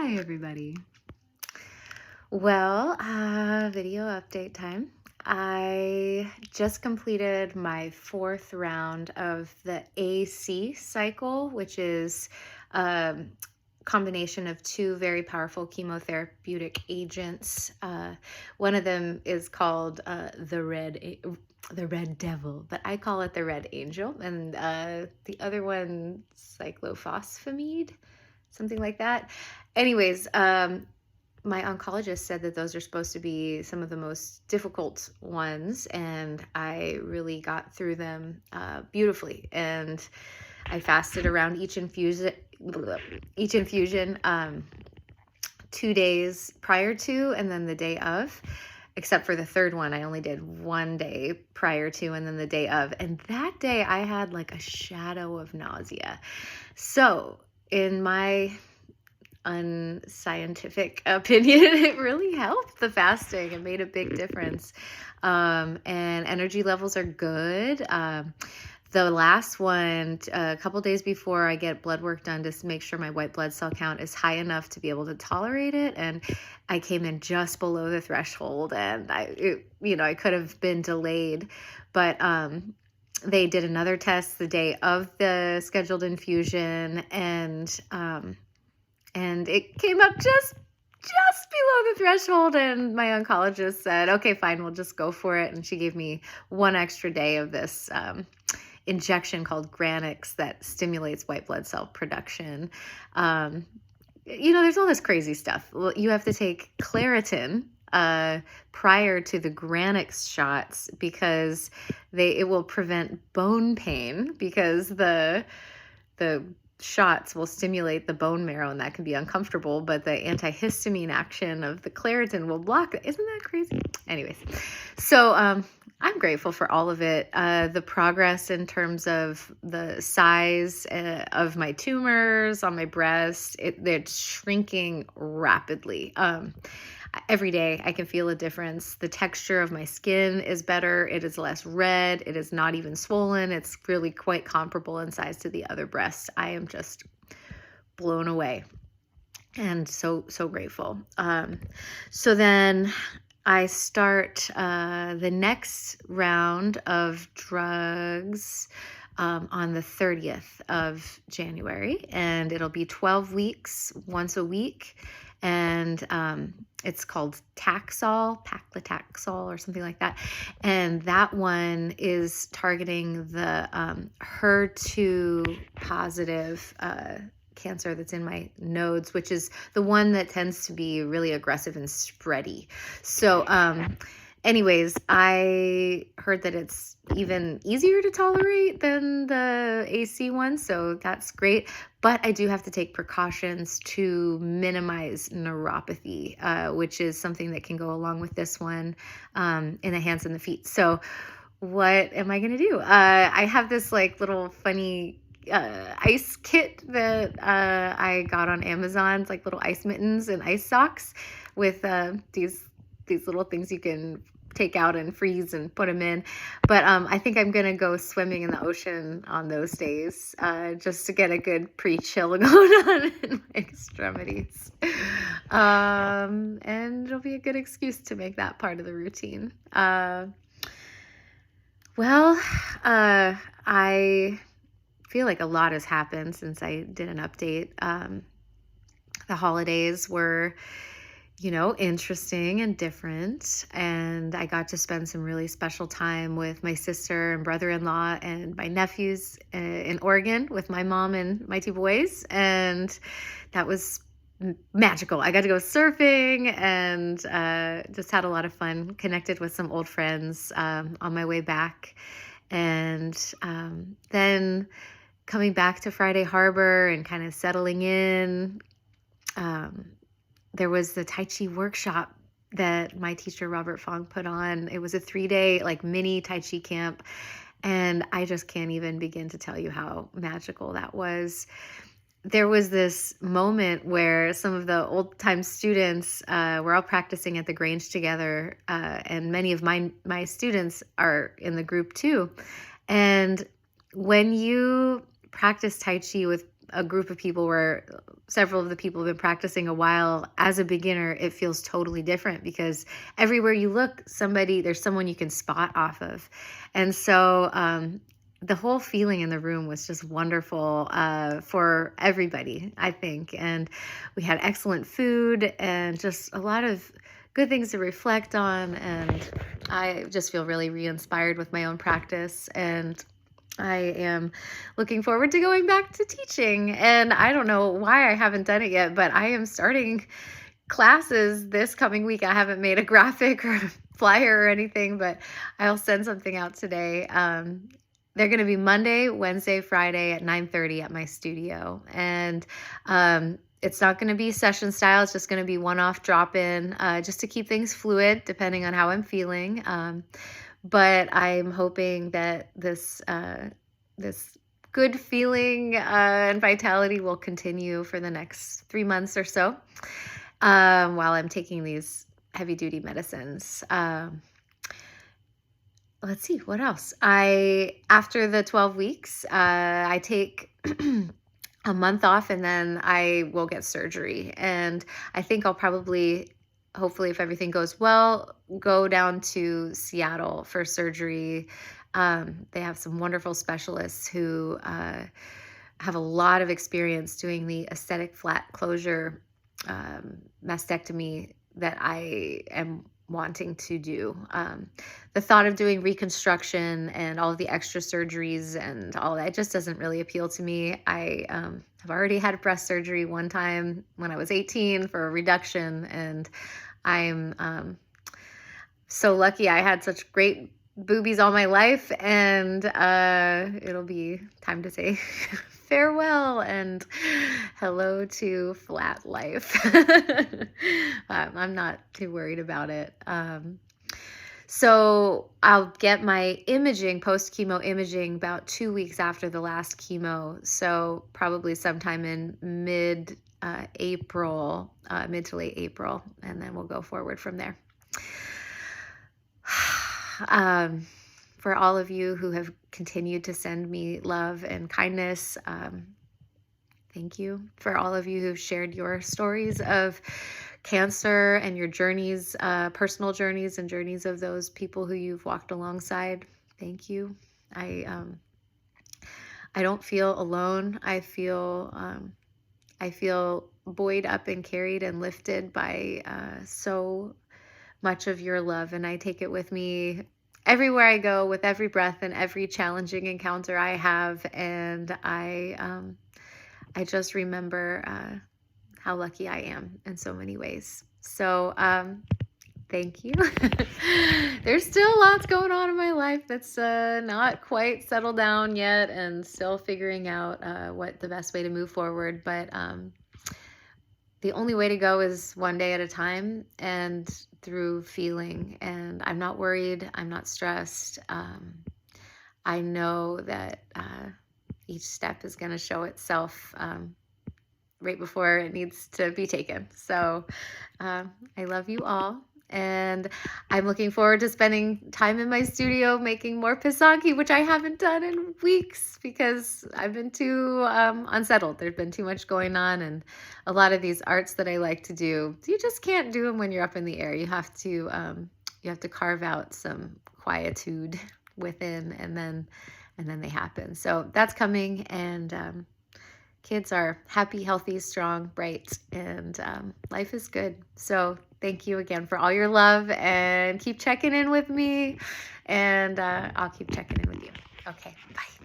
Hi, everybody. Well, video update time. I just completed my fourth round of the AC cycle, which is a combination of two very powerful chemotherapeutic agents. One of them is called the Red Devil, but I call it the Red Angel, and the other one, cyclophosphamide, something like that. Anyways, my oncologist said that those are supposed to be some of the most difficult ones, and I really got through them beautifully. And I fasted around each infusion 2 days prior to, and then the day of. Except for the third one, I only did 1 day prior to, and then the day of. And that day, I had like a shadow of nausea. So, in my unscientific opinion, it really helped. The fasting, it made a big difference. And energy levels are good. The last one, a couple days before I get blood work done to make sure my white blood cell count is high enough to be able to tolerate it, and I came in just below the threshold, and I could have been delayed, but they did another test the day of the scheduled infusion, and it came up just below the threshold, and my oncologist said, okay, fine, we'll just go for it. And she gave me 1 extra day of this injection called Granix that stimulates white blood cell production. There's all this crazy stuff. You have to take Claritin prior to the Granix shots because it will prevent bone pain, because the shots will stimulate the bone marrow, and that can be uncomfortable, but the antihistamine action of the Claritin will block it. Isn't that crazy? Anyways, so I'm grateful for all of it. The progress in terms of the size of my tumors on my breast, they're shrinking rapidly. Every day I can feel a difference. The texture of my skin is better. It is less red. It is not even swollen. It's really quite comparable in size to the other breast. I am just blown away and so grateful. So then I start the next round of drugs on the 30th of January, and it'll be 12 weeks, once a week. And it's called Taxol, paclitaxel or something like that. And that one is targeting the HER2 positive cancer that's in my nodes, which is the one that tends to be really aggressive and spready. So anyways, I heard that it's even easier to tolerate than the AC one, so that's great. But I do have to take precautions to minimize neuropathy, which is something that can go along with this one in the hands and the feet. So what am I going to do? I have this little funny ice kit that I got on Amazon. It's like little ice mittens and ice socks with these little things you can take out and freeze and put them in. But I think I'm going to go swimming in the ocean on those days just to get a good pre-chill going on in my extremities. And it'll be a good excuse to make that part of the routine. I feel like a lot has happened since I did an update. The holidays were interesting and different. And I got to spend some really special time with my sister and brother-in-law and my nephews in Oregon with my mom and my 2 boys. And that was magical. I got to go surfing and just had a lot of fun, connected with some old friends on my way back. And then coming back to Friday Harbor and kind of settling in, there was the Tai Chi workshop that my teacher, Robert Fong, put on. It was a 3-day mini Tai Chi camp. And I just can't even begin to tell you how magical that was. There was this moment where some of the old time students were all practicing at the Grange together. And many of my students are in the group too. And when you practice Tai Chi with a group of people where several of the people have been practicing a while. As a beginner, it feels totally different because everywhere you look, there's someone you can spot off of. And so the whole feeling in the room was just wonderful for everybody, I think. And we had excellent food and just a lot of good things to reflect on. And I just feel really re-inspired with my own practice. And I am looking forward to going back to teaching. And I don't know why I haven't done it yet, but I am starting classes this coming week. I haven't made a graphic or flyer or anything, but I'll send something out today. They're going to be Monday, Wednesday, Friday at 9:30 at my studio. And it's not going to be session style. It's just going to be one-off drop-in, just to keep things fluid depending on how I'm feeling. But I'm hoping that this good feeling and vitality will continue for the next 3 months or so while I'm taking these heavy-duty medicines. Let's see, what else? After the 12 weeks, I take a month off and then I will get surgery. And I think I'll probably, hopefully, if everything goes well, go down to Seattle for surgery. They have some wonderful specialists who have a lot of experience doing the aesthetic flat closure mastectomy that I am wanting to do. The thought of doing reconstruction and all of the extra surgeries and all that just doesn't really appeal to me. I have already had breast surgery one time when I was 18 for a reduction, and I'm so lucky I had such great boobies all my life, and it'll be time to say farewell and hello to flat life. I'm not too worried about it. So I'll get my imaging, post-chemo imaging, about 2 weeks after the last chemo. So probably sometime in mid-April, mid to late April, and then we'll go forward from there. For all of you who have continued to send me love and kindness, thank you. For all of you who've shared your stories of cancer and your journeys, personal journeys and journeys of those people who you've walked alongside, thank you. I don't feel alone. I feel buoyed up and carried and lifted by so much of your love, and I take it with me everywhere I go, with every breath and every challenging encounter I have. And I just remember how lucky I am in so many ways. So thank you. There's still lots going on in my life that's not quite settled down yet, and still figuring out what the best way to move forward. But the only way to go is one day at a time and through feeling. And I'm not worried. I'm not stressed. I know that each step is going to show itself right before it needs to be taken. So I love you all. And I'm looking forward to spending time in my studio making more pisanki, which I haven't done in weeks because I've been too unsettled. There's been too much going on, and a lot of these arts that I like to do, you just can't do them when you're up in the air. You have to carve out some quietude within, and then they happen. So that's coming, and kids are happy, healthy, strong, bright, and life is good. So thank you again for all your love, and keep checking in with me, and I'll keep checking in with you. Okay, bye.